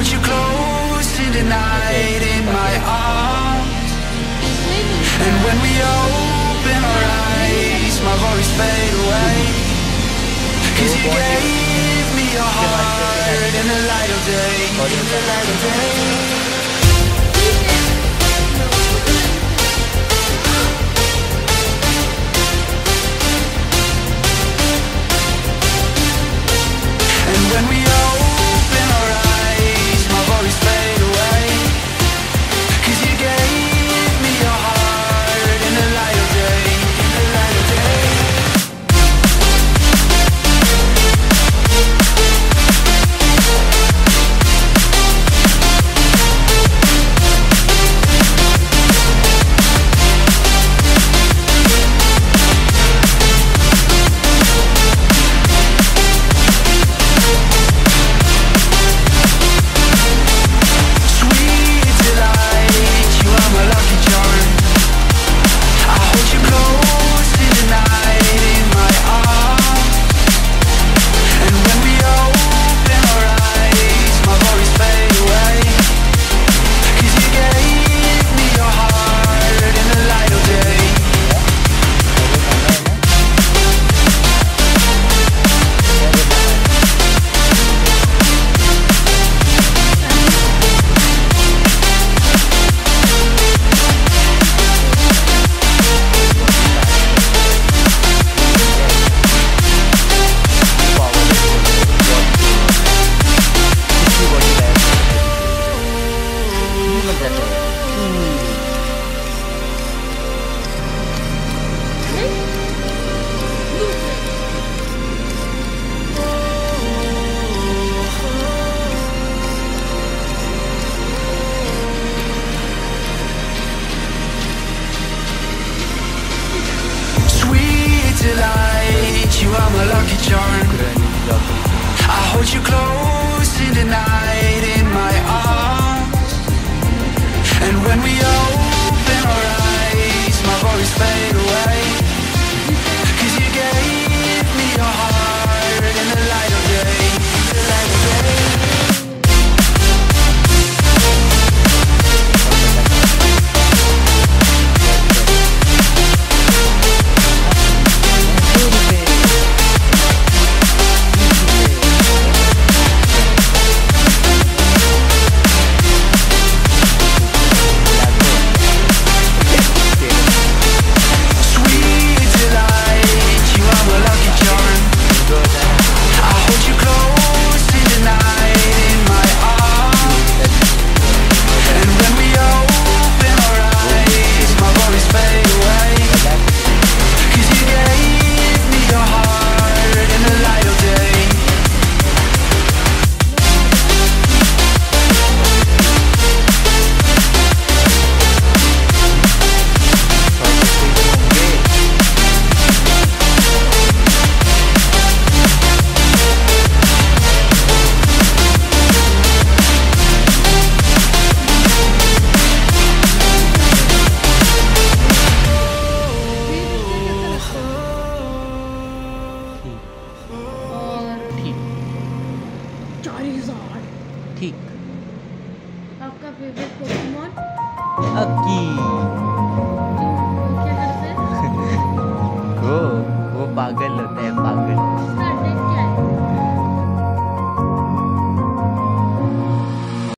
hold you close in the night in my arms. And when we open our eyes, my worries fade away. Cause you gave me your heart in the light of day, in the light of day. When we open our eyes, my worries fade away. Cause you gave me your heart in the light of day, in the light of day. You are my lucky charm. I hold you close in the night in my arms. And when we open our eyes, my worries fade away. Cause you gave me your heart in the light of day, in the light of day. ठीक। आपका favourite Pokemon? अक्की।